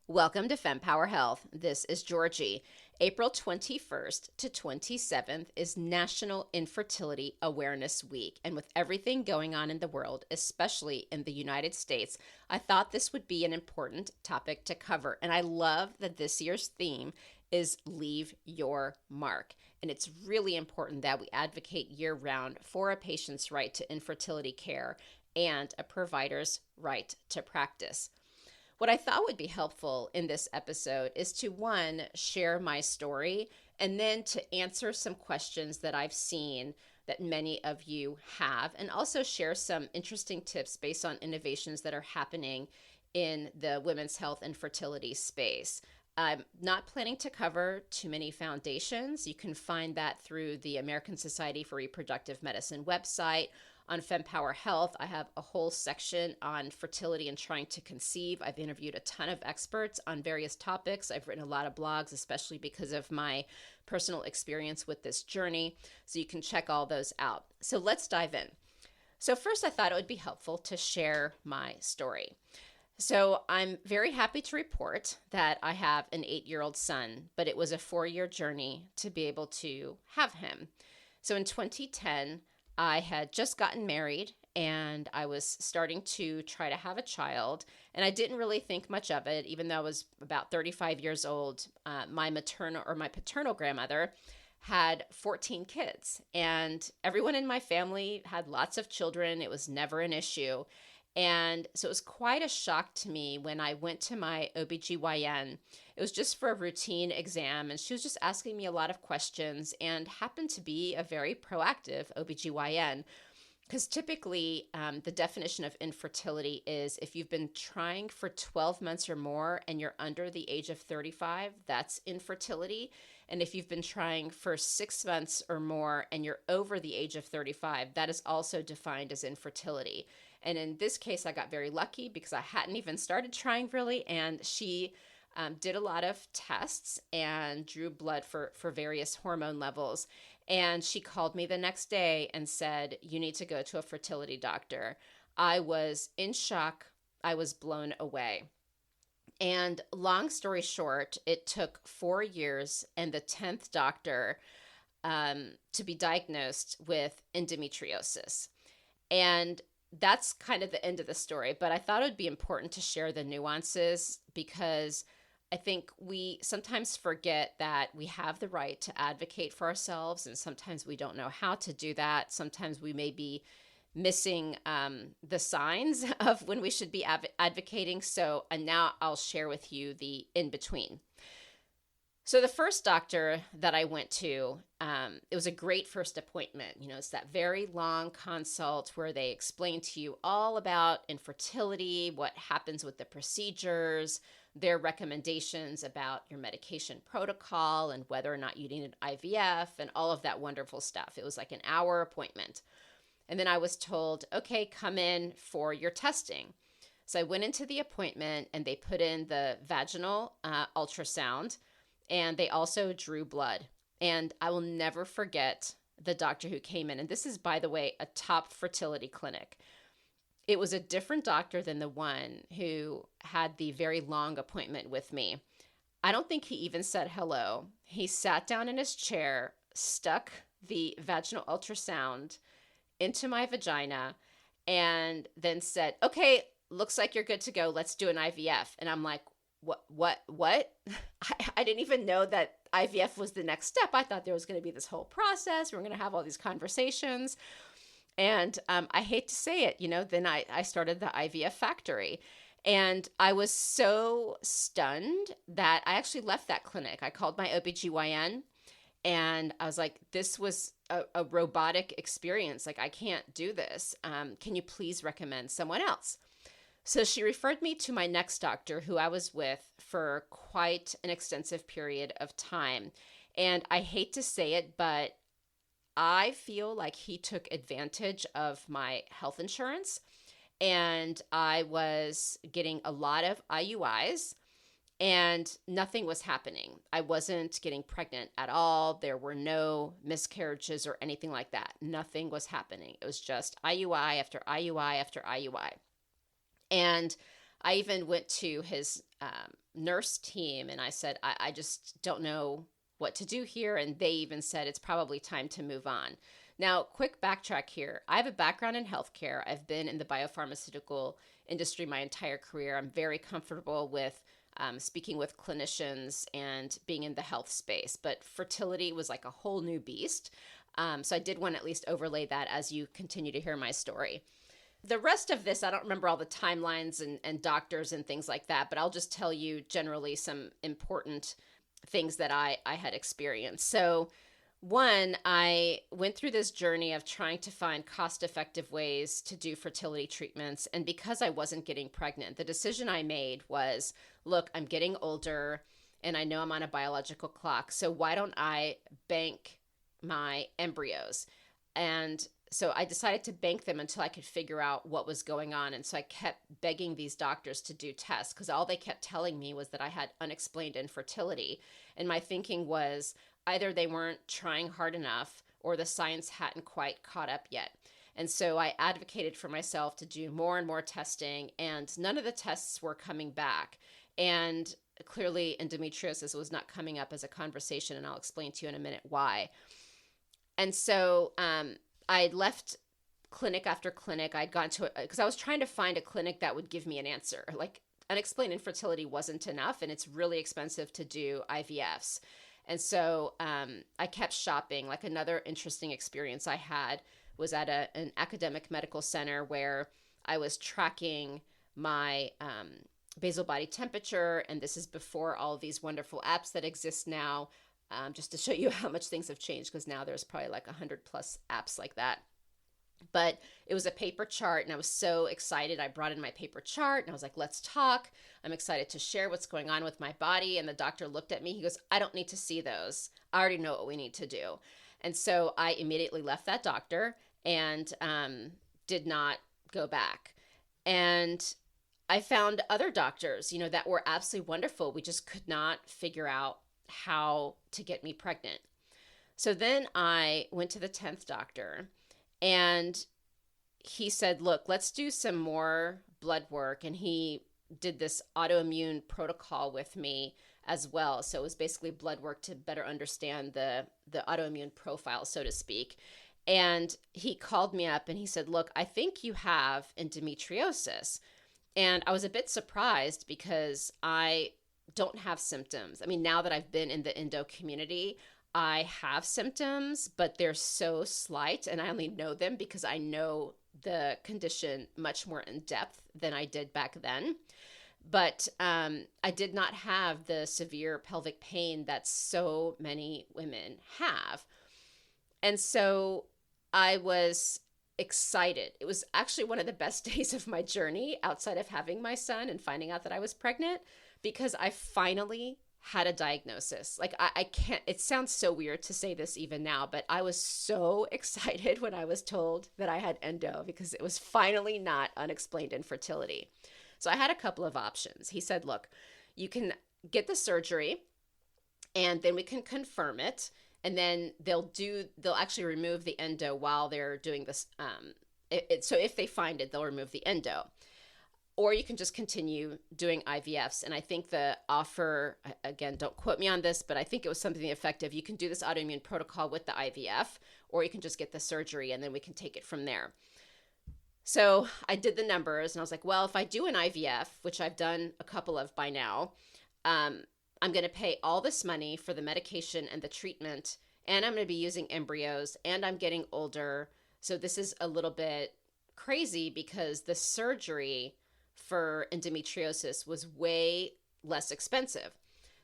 Welcome to Fempower Health. This is Georgie. April 21st to 27th is National Infertility Awareness Week. And with everything going on in the world, especially in the United States, I thought this would be an important topic to cover. And I love that this year's theme is Leave Your Mark. And it's really important that we advocate year-round for a patient's right to infertility care and a provider's right to practice. What I thought would be helpful in this episode is to, one, share my story, and then to answer some questions that I've seen that many of you have, and also share some interesting tips based on innovations that are happening in the women's health and fertility space. I'm not planning to cover too many foundations. You can find that through the American Society for Reproductive Medicine website. On Fempower Health, I have a whole section on fertility and trying to conceive. I've interviewed a ton of experts on various topics. I've written a lot of blogs, especially because of my personal experience with this journey. So you can check all those out. So let's dive in. So first, I thought it would be helpful to share my story. So I'm very happy to report that I have an 8-year-old son, but it was a 4-year journey to be able to have him. So in 2010, I had just gotten married and I was starting to try to have a child, and I didn't really think much of it, even though I was about 35 years old. My paternal grandmother had 14 kids, and everyone in my family had lots of children. It was never an issue. And so it was quite a shock to me when I went to my OBGYN. It was just for a routine exam, and she was just asking me a lot of questions and happened to be a very proactive OBGYN. Because typically the definition of infertility is if you've been trying for 12 months or more and you're under the age of 35, that's infertility. And if you've been trying for 6 months or more and you're over the age of 35, that is also defined as infertility. And in this case, I got very lucky because I hadn't even started trying really. And she did a lot of tests and drew blood for various hormone levels. And she called me the next day and said, "You need to go to a fertility doctor." I was in shock. I was blown away. And long story short, it took 4 years and the 10th doctor to be diagnosed with endometriosis. And that's kind of the end of the story, but I thought it would be important to share the nuances because I think we sometimes forget that we have the right to advocate for ourselves, and sometimes we don't know how to do that. Sometimes we may be missing the signs of when we should be advocating. So, and now I'll share with you the in-between. So the first doctor that I went to, it was a great first appointment. You know, it's that very long consult where they explain to you all about infertility, what happens with the procedures, their recommendations about your medication protocol and whether or not you need an IVF and all of that wonderful stuff. It was like an hour appointment. And then I was told, okay, come in for your testing. So I went into the appointment and they put in the vaginal ultrasound. And they also drew blood. And I will never forget the doctor who came in. And this is, by the way, a top fertility clinic. It was a different doctor than the one who had the very long appointment with me. I don't think he even said hello. He sat down in his chair, stuck the vaginal ultrasound into my vagina, and then said, "Okay, looks like you're good to go. Let's do an IVF." And I'm like, what? I didn't even know that IVF was the next step. I thought there was going to be this whole process. We're going to have all these conversations. And I hate to say it, then I started the IVF factory. And I was so stunned that I actually left that clinic. I called my OBGYN and I was like, this was a robotic experience. Like, I can't do this. Can you please recommend someone else? So she referred me to my next doctor, who I was with for quite an extensive period of time. And I hate to say it, but I feel like he took advantage of my health insurance. And I was getting a lot of IUIs and nothing was happening. I wasn't getting pregnant at all. There were no miscarriages or anything like that. Nothing was happening. It was just IUI after IUI after IUI. And I even went to his nurse team and I said, I just don't know what to do here. And they even said it's probably time to move on. Now, quick backtrack here. I have a background in healthcare. I've been in the biopharmaceutical industry my entire career. I'm very comfortable with speaking with clinicians and being in the health space. But fertility was like a whole new beast. So I did want to at least overlay that as you continue to hear my story. The rest of this, I don't remember all the timelines and doctors and things like that, but I'll just tell you generally some important things that I had experienced. So one, I went through this journey of trying to find cost-effective ways to do fertility treatments. And because I wasn't getting pregnant, the decision I made was, look, I'm getting older and I know I'm on a biological clock. So why don't I bank my embryos? And so I decided to bank them until I could figure out what was going on. And so I kept begging these doctors to do tests because all they kept telling me was that I had unexplained infertility. And my thinking was either they weren't trying hard enough or the science hadn't quite caught up yet. And so I advocated for myself to do more and more testing, and none of the tests were coming back. And clearly endometriosis was not coming up as a conversation, and I'll explain to you in a minute why. And so I left clinic after clinic. I'd gone to it because I was trying to find a clinic that would give me an answer. Like, unexplained infertility wasn't enough, and it's really expensive to do IVFs. And so I kept shopping. Like, another interesting experience I had was at an academic medical center where I was tracking my basal body temperature. And this is before all of these wonderful apps that exist now, just to show you how much things have changed, because now there's probably like 100 plus apps like that. But it was a paper chart, and I was so excited. I brought in my paper chart and I was like, let's talk. I'm excited to share what's going on with my body. And the doctor looked at me. He goes, I don't need to see those. I already know what we need to do. And so I immediately left that doctor and did not go back. And I found other doctors, that were absolutely wonderful. We just could not figure out how to get me pregnant. So then I went to the 10th doctor, and he said, look, let's do some more blood work. And he did this autoimmune protocol with me as well. So it was basically blood work to better understand the autoimmune profile, so to speak. And he called me up and he said, look, I think you have endometriosis. And I was a bit surprised because I don't have symptoms. I mean, now that I've been in the endo community, I have symptoms, but they're so slight, and I only know them because I know the condition much more in depth than I did back then. But I did not have the severe pelvic pain that so many women have. And so I was excited. It was actually one of the best days of my journey outside of having my son and finding out that I was pregnant, because I finally had a diagnosis. Like, I can't, it sounds so weird to say this even now, but I was so excited when I was told that I had endo, because it was finally not unexplained infertility. So I had a couple of options. He said, look, you can get the surgery and then we can confirm it. And then they'll actually remove the endo while they're doing this. So if they find it, they'll remove the endo. Or you can just continue doing IVFs. And I think the offer, again, don't quote me on this, but I think it was something effective. You can do this autoimmune protocol with the IVF, or you can just get the surgery and then we can take it from there. So I did the numbers and I was like, well, if I do an IVF, which I've done a couple of by now, I'm going to pay all this money for the medication and the treatment, and I'm going to be using embryos, and I'm getting older. So this is a little bit crazy because the surgery for endometriosis was way less expensive.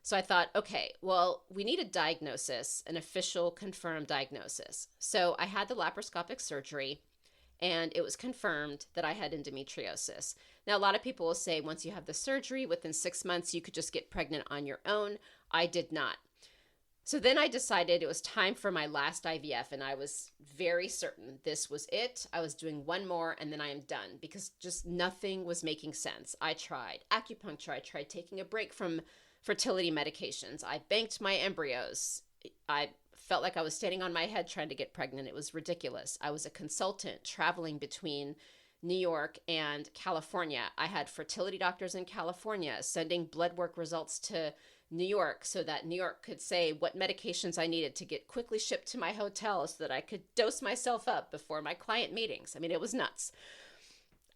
So I thought, okay, well, we need a diagnosis, an official confirmed diagnosis. So I had the laparoscopic surgery, and it was confirmed that I had endometriosis. Now, a lot of people will say once you have the surgery, within 6 months, you could just get pregnant on your own. I did not. So then I decided it was time for my last IVF, and I was very certain this was it. I was doing one more and then I am done, because just nothing was making sense. I tried acupuncture. I tried taking a break from fertility medications. I banked my embryos. I felt like I was standing on my head trying to get pregnant. It was ridiculous. I was a consultant traveling between New York and California. I had fertility doctors in California sending blood work results to New York so that New York could say what medications I needed to get quickly shipped to my hotel so that I could dose myself up before my client meetings. I mean, it was nuts.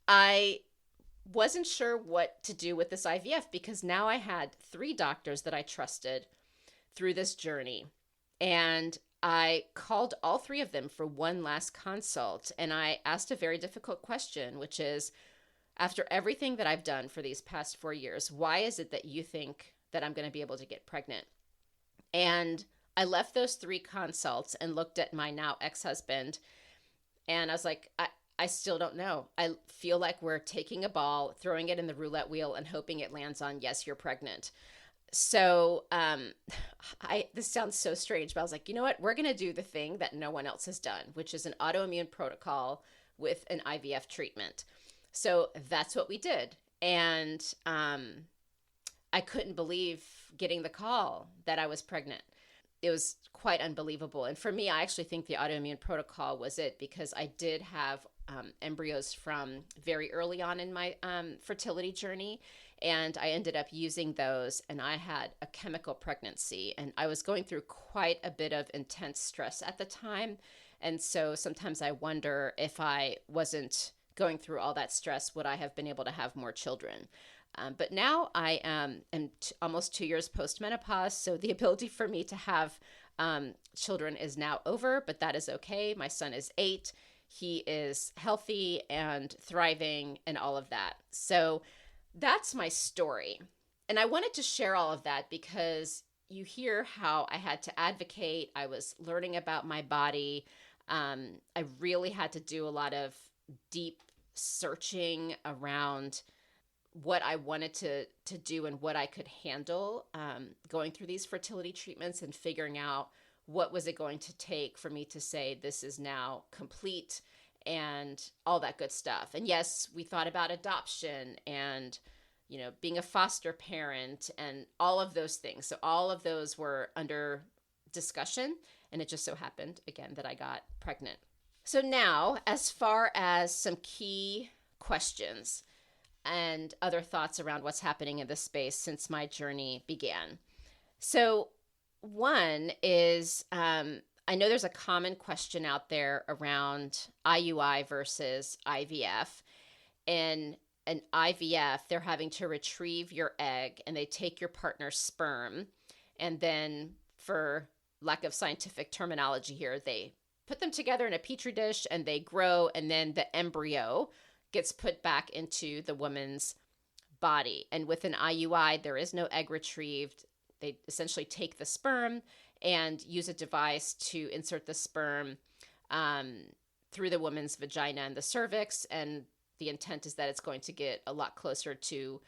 I wasn't sure what to do with this IVF because now I had 3 doctors that I trusted through this journey. And I called all 3 of them for one last consult. And I asked a very difficult question, which is, after everything that I've done for these past 4 years, why is it that you think that I'm going to be able to get pregnant? And I left those 3 consults and looked at my now ex-husband. And I was like, I still don't know. I feel like we're taking a ball, throwing it in the roulette wheel and hoping it lands on, yes, you're pregnant. So this sounds so strange, but I was like, you know what? We're going to do the thing that no one else has done, which is an autoimmune protocol with an IVF treatment. So that's what we did. And I couldn't believe getting the call that I was pregnant. It was quite unbelievable. And for me, I actually think the autoimmune protocol was it because I did have embryos from very early on in my fertility journey. And I ended up using those, and I had a chemical pregnancy. And I was going through quite a bit of intense stress at the time. And so sometimes I wonder if I wasn't going through all that stress, would I have been able to have more children? But now I am almost 2 years post-menopause, so the ability for me to have children is now over, but that is okay. My son is 8. He is healthy and thriving and all of that. So that's my story. And I wanted to share all of that because you hear how I had to advocate. I was learning about my body. I really had to do a lot of deep searching around what I wanted to do and what I could handle going through these fertility treatments and figuring out what was it going to take for me to say this is now complete and all that good stuff. And yes, we thought about adoption and, you know, being a foster parent and all of those things. So all of those were under discussion, and it just so happened, again, that I got pregnant. So now, as far as some key questions and other thoughts around what's happening in this space since my journey began. So one is, I know there's a common question out there around IUI versus IVF. In an IVF, they're having to retrieve your egg and they take your partner's sperm. And then, for lack of scientific terminology here, they put them together in a petri dish and they grow, and then the embryo gets put back into the woman's body. And with an IUI, there is no egg retrieved. They essentially take the sperm and use a device to insert the sperm through the woman's vagina and the cervix. And the intent is that it's going to get a lot closer to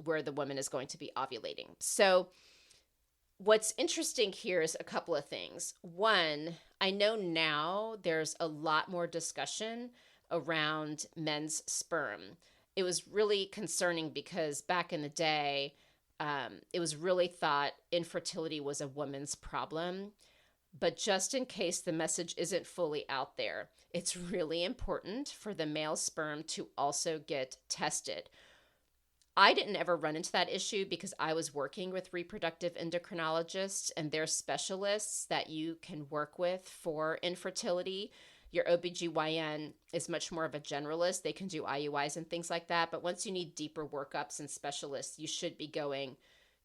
where the woman is going to be ovulating. So what's interesting here is a couple of things. One, I know now there's a lot more discussion around men's sperm. It was really concerning because back in the day, it was really thought infertility was a woman's problem. But just in case the message isn't fully out there, it's really important for the male sperm to also get tested. I didn't ever run into that issue because I was working with reproductive endocrinologists, and they're specialists that you can work with for infertility. Your OBGYN is much more of a generalist. They can do IUIs and things like that. But once you need deeper workups and specialists, you should be going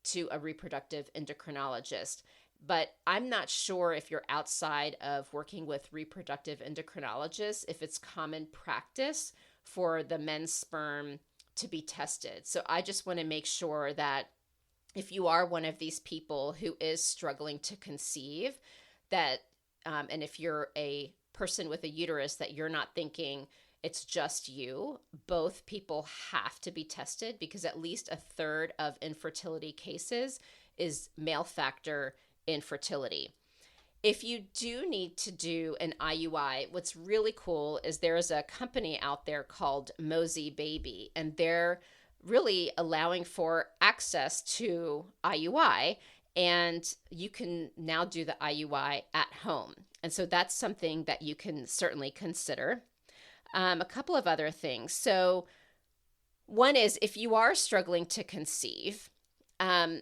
to a reproductive endocrinologist. But I'm not sure if you're outside of working with reproductive endocrinologists, if it's common practice for the men's sperm to be tested. So I just want to make sure that if you are one of these people who is struggling to conceive, that, and if you're a person with a uterus, that you're not thinking it's just you. Both people have to be tested because at least a third of infertility cases is male factor infertility. If you do need to do an IUI, what's really cool is there's a company out there called Mosey Baby, and they're really allowing for access to IUI, and you can now do the IUI at home. And so that's something that you can certainly consider. A couple of other things. So one is if you are struggling to conceive, I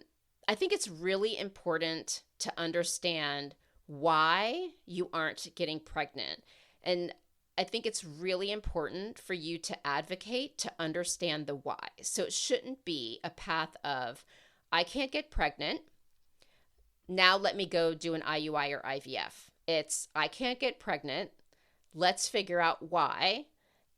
think it's really important to understand why you aren't getting pregnant. And I think it's really important for you to advocate to understand the why. So it shouldn't be a path of, I can't get pregnant. Now let me go do an IUI or IVF. It's, I can't get pregnant. Let's figure out why,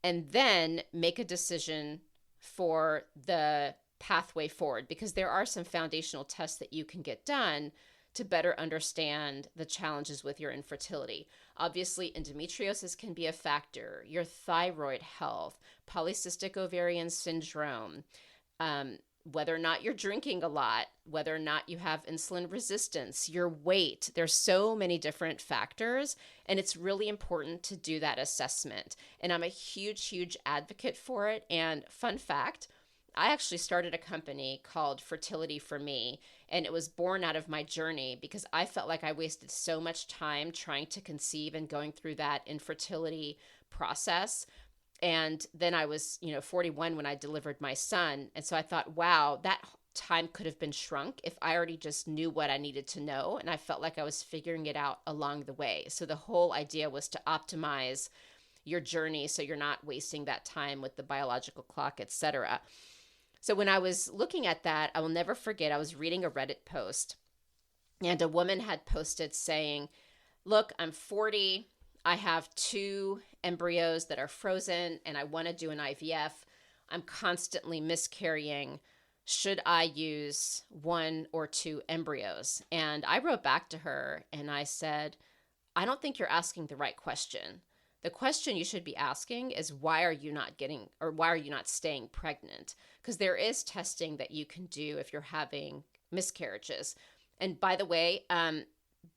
and then make a decision for the pathway forward, because there are some foundational tests that you can get done to better understand the challenges with your infertility. Obviously, endometriosis can be a factor, your thyroid health, polycystic ovarian syndrome, whether or not you're drinking a lot, whether or not you have insulin resistance, your weight. There's so many different factors, and it's really important to do that assessment. And I'm a huge, huge advocate for it. And fun fact, I actually started a company called Fertility for Me, and it was born out of my journey because I felt like I wasted so much time trying to conceive and going through that infertility process. And then I was, 41 when I delivered my son. And so I thought, wow, that time could have been shrunk if I already just knew what I needed to know. And I felt like I was figuring it out along the way. So the whole idea was to optimize your journey so you're not wasting that time with the biological clock, etc. So when I was looking at that, I will never forget, I was reading a Reddit post, and a woman had posted saying, look, I'm 40. I have 2 embryos that are frozen and I want to do an IVF. I'm constantly miscarrying. Should I use 1 or 2 embryos? And I wrote back to her and I said, I don't think you're asking the right question. The question you should be asking is, why are you not staying pregnant? Because there is testing that you can do if you're having miscarriages. And by the way,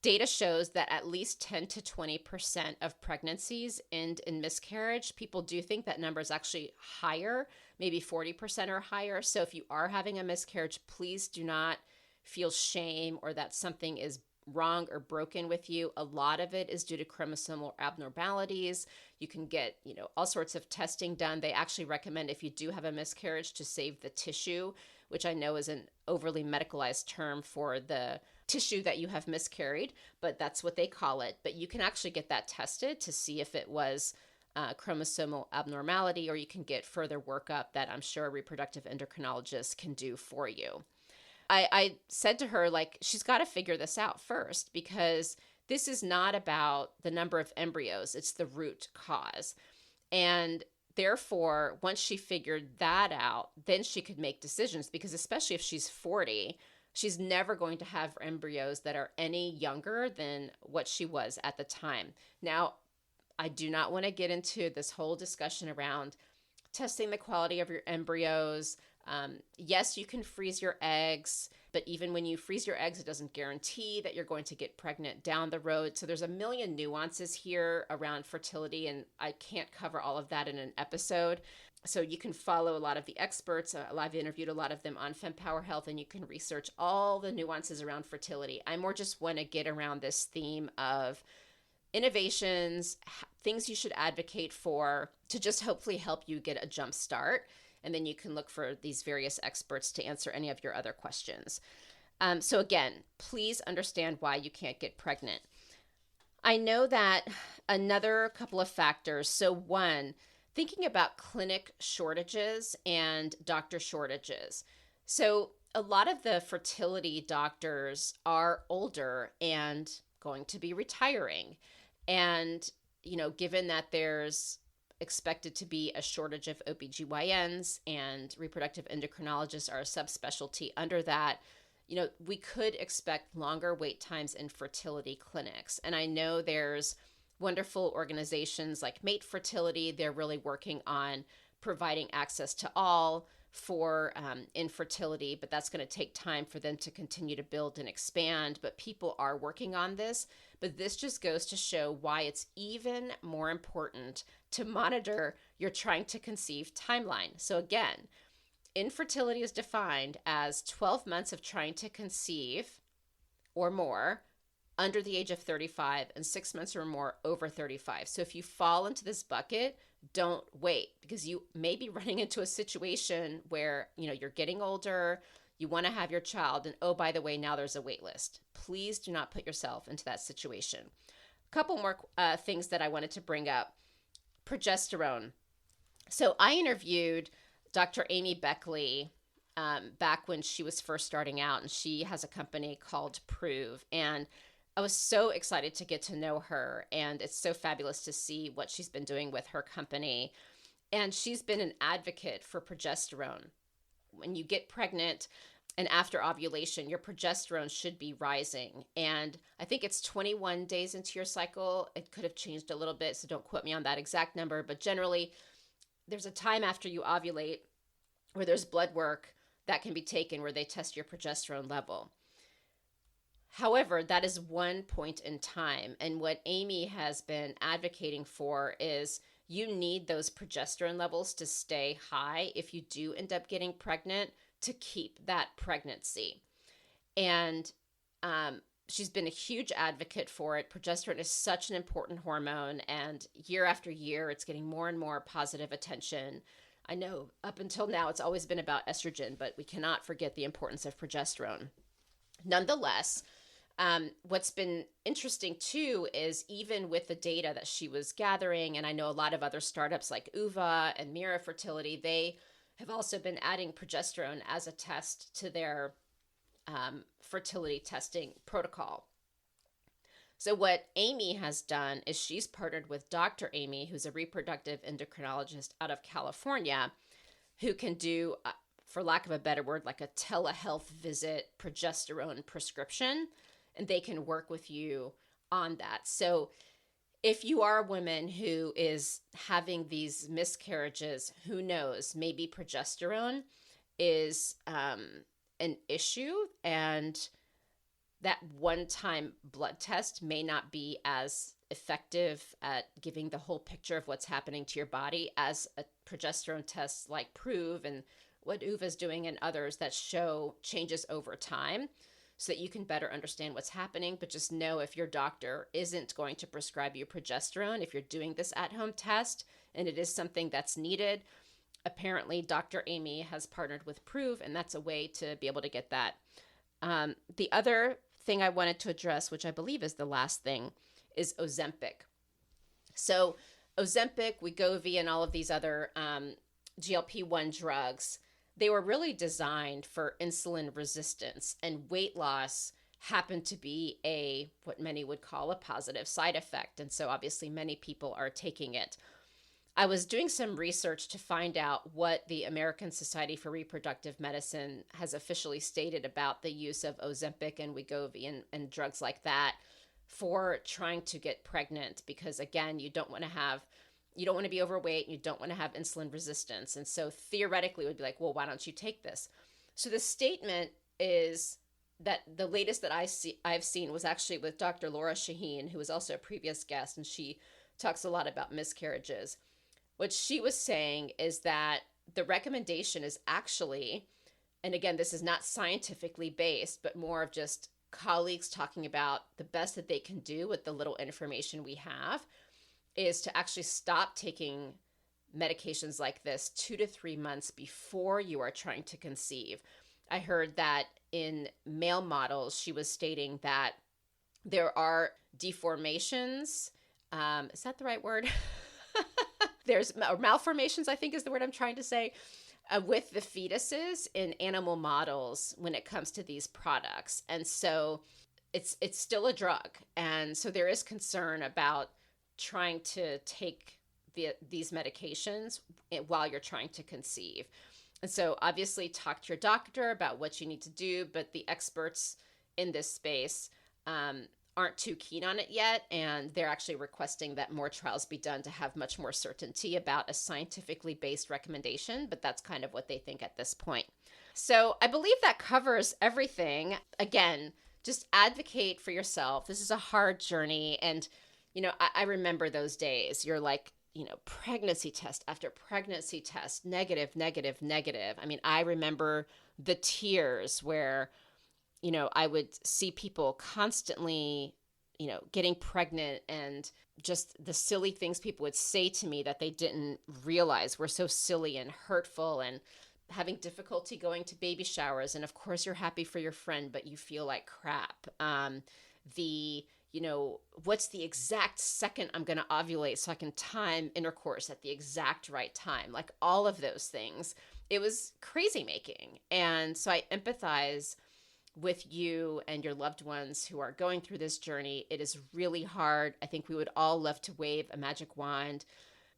data shows that at least 10 to 20% of pregnancies end in miscarriage. People do think that number is actually higher, maybe 40% or higher. So if you are having a miscarriage, please do not feel shame or that something is wrong or broken with you. A lot of it is due to chromosomal abnormalities. You can get, all sorts of testing done. They actually recommend, if you do have a miscarriage, to save the tissue, which I know is an overly medicalized term for the tissue that you have miscarried, but that's what they call it. But you can actually get that tested to see if it was chromosomal abnormality, or you can get further workup that I'm sure a reproductive endocrinologist can do for you. I said to her, she's got to figure this out first, because this is not about the number of embryos. It's the root cause. And therefore, once she figured that out, then she could make decisions, because especially if she's 40, she's never going to have embryos that are any younger than what she was at the time. Now, I do not want to get into this whole discussion around testing the quality of your embryos. Yes, you can freeze your eggs, but even when you freeze your eggs, it doesn't guarantee that you're going to get pregnant down the road. So there's a million nuances here around fertility, and I can't cover all of that in an episode. So you can follow a lot of the experts. I've interviewed a lot of them on Fempower Health, and you can research all the nuances around fertility. I more just want to get around this theme of innovations, things you should advocate for to just hopefully help you get a jump start. And then you can look for these various experts to answer any of your other questions. So again, please understand why you can't get pregnant. I know that another couple of factors. So one, thinking about clinic shortages and doctor shortages. So a lot of the fertility doctors are older and going to be retiring. And, given that there's expected to be a shortage of OBGYNs and reproductive endocrinologists are a subspecialty under that, we could expect longer wait times in fertility clinics. And I know there's wonderful organizations like Mate Fertility. They're really working on providing access to all for infertility, but that's going to take time for them to continue to build and expand. But people are working on this. But this just goes to show why it's even more important to monitor your trying to conceive timeline. So again, infertility is defined as 12 months of trying to conceive or more under the age of 35 and 6 months or more over 35. So if you fall into this bucket, don't wait, because you may be running into a situation where, you're getting older, you want to have your child, and oh, by the way, now there's a wait list. Please do not put yourself into that situation. A couple more things that I wanted to bring up. Progesterone. So I interviewed Dr. Amy Beckley back when she was first starting out, and she has a company called Prove. And I was so excited to get to know her, and it's so fabulous to see what she's been doing with her company. And she's been an advocate for progesterone. When you get pregnant and after ovulation, your progesterone should be rising. And I think it's 21 days into your cycle. It could have changed a little bit, so don't quote me on that exact number. But generally, there's a time after you ovulate where there's blood work that can be taken where they test your progesterone level. However, that is one point in time. And what Amy has been advocating for is you need those progesterone levels to stay high if you do end up getting pregnant, to keep that pregnancy. And she's been a huge advocate for it. Progesterone is such an important hormone, and year after year, it's getting more and more positive attention. I know up until now, it's always been about estrogen, but we cannot forget the importance of progesterone. Nonetheless, what's been interesting too is even with the data that she was gathering, and I know a lot of other startups like Uva and Mira Fertility, they have also been adding progesterone as a test to their fertility testing protocol. So what Amy has done is she's partnered with Dr. Amy, who's a reproductive endocrinologist out of California, who can do, for lack of a better word, like a telehealth visit progesterone prescription, and they can work with you on that. So if you are a woman who is having these miscarriages, who knows, maybe progesterone is an issue, and that one-time blood test may not be as effective at giving the whole picture of what's happening to your body as a progesterone test like Prove and what Uva is doing and others that show changes over time, so that you can better understand what's happening. But just know, if your doctor isn't going to prescribe you progesterone, if you're doing this at-home test and it is something that's needed, apparently Dr. Amy has partnered with Prove, and that's a way to be able to get that. The other thing I wanted to address, which I believe is the last thing, is Ozempic. So Ozempic, Wegovy, and all of these other GLP-1 drugs, they were really designed for insulin resistance, and weight loss happened to be what many would call a positive side effect. And so obviously many people are taking it. I was doing some research to find out what the American Society for Reproductive Medicine has officially stated about the use of Ozempic and Wegovy and drugs like that for trying to get pregnant, because again, you don't want to be overweight, you don't want to have insulin resistance. And so theoretically it would be like, well, why don't you take this? So the statement is that the latest that I've seen was actually with Dr. Laura Shaheen, who was also a previous guest, and she talks a lot about miscarriages. What she was saying is that the recommendation is actually, and again, this is not scientifically based, but more of just colleagues talking about the best that they can do with the little information we have, is to actually stop taking medications like this 2 to 3 months before you are trying to conceive. I heard that in male models, she was stating that there are deformations. Is that the right word? Or malformations, I think is the word I'm trying to say, with the fetuses in animal models when it comes to these products. And so it's still a drug. And so there is concern about trying to take these medications while you're trying to conceive. And so obviously talk to your doctor about what you need to do, but the experts in this space aren't too keen on it yet, and they're actually requesting that more trials be done to have much more certainty about a scientifically based recommendation, but that's kind of what they think at this point. So I believe that covers everything. Again, just advocate for yourself. This is a hard journey, and I remember those days. You're like, pregnancy test after pregnancy test, negative, negative, negative. I mean, I remember the tears where I would see people constantly getting pregnant and just the silly things people would say to me that they didn't realize were so silly and hurtful, and having difficulty going to baby showers. And of course you're happy for your friend, but you feel like crap. What's the exact second I'm going to ovulate so I can time intercourse at the exact right time? Like all of those things. It was crazy making. And so I empathize with you and your loved ones who are going through this journey. It is really hard. I think we would all love to wave a magic wand.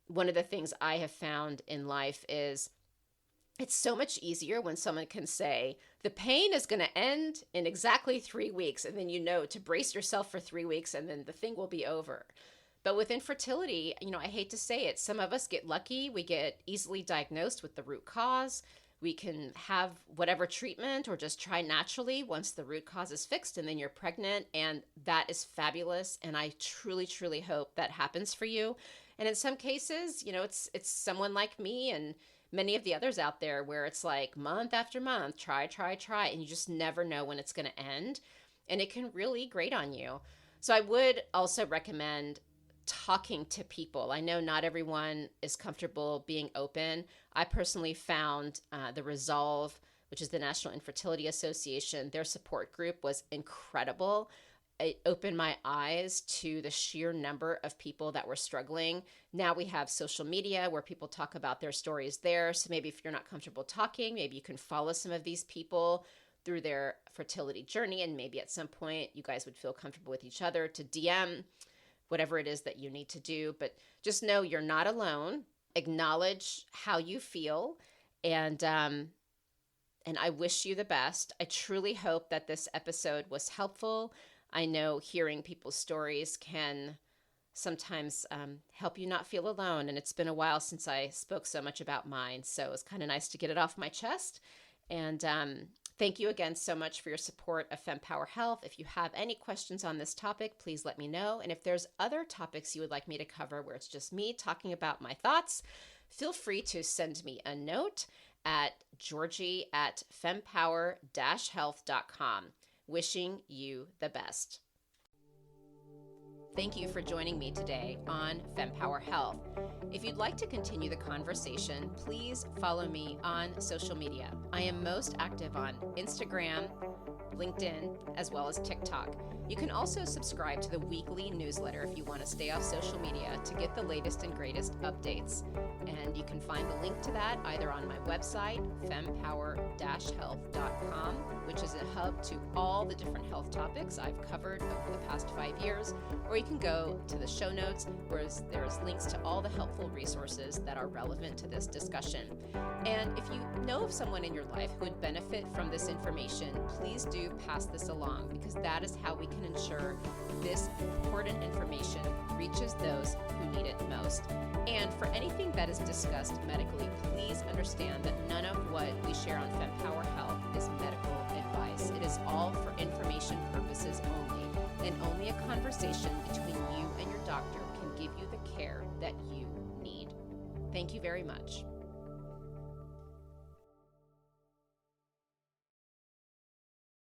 One of the things I have found in life is it's so much easier when someone can say, the pain is going to end in exactly 3 weeks. And then to brace yourself for 3 weeks and then the thing will be over. But with infertility, I hate to say it, some of us get lucky. We get easily diagnosed with the root cause. We can have whatever treatment or just try naturally once the root cause is fixed, and then you're pregnant, and that is fabulous. And I truly, truly hope that happens for you. And in some cases, it's someone like me and many of the others out there where it's like month after month, try, and you just never know when it's going to end. And it can really grate on you. So I would also recommend talking to people. I know not everyone is comfortable being open. I personally found the Resolve, which is the National Infertility Association, their support group was incredible. It opened my eyes to the sheer number of people that were struggling. Now we have social media where people talk about their stories there. So maybe if you're not comfortable talking, maybe you can follow some of these people through their fertility journey. And maybe at some point you guys would feel comfortable with each other to DM whatever it is that you need to do. But just know you're not alone. Acknowledge how you feel. And I wish you the best. I truly hope that this episode was helpful. I know hearing people's stories can sometimes help you not feel alone. And it's been a while since I spoke so much about mine. So it's kind of nice to get it off my chest. And thank you again so much for your support of Fempower Health. If you have any questions on this topic, please let me know. And if there's other topics you would like me to cover where it's just me talking about my thoughts, feel free to send me a note at georgie@fempower-health.com. Wishing you the best. Thank you for joining me today on Fempower Health. If you'd like to continue the conversation, please follow me on social media. I am most active on Instagram, LinkedIn, as well as TikTok. You can also subscribe to the weekly newsletter if you want to stay off social media to get the latest and greatest updates. And you can find the link to that either on my website, fempower-health.com, which is a hub to all the different health topics I've covered over the past 5 years, or you can go to the show notes where there's links to all the helpful resources that are relevant to this discussion. And if you know of someone in your life who would benefit from this information, please do pass this along, because that is how we can ensure this important information reaches those who need it most. And for anything that is discussed medically, please understand that none of what we share on Fempower Health is medical advice. It is all for information purposes only, and only a conversation between you and your doctor can give you the care that you need. Thank you very much.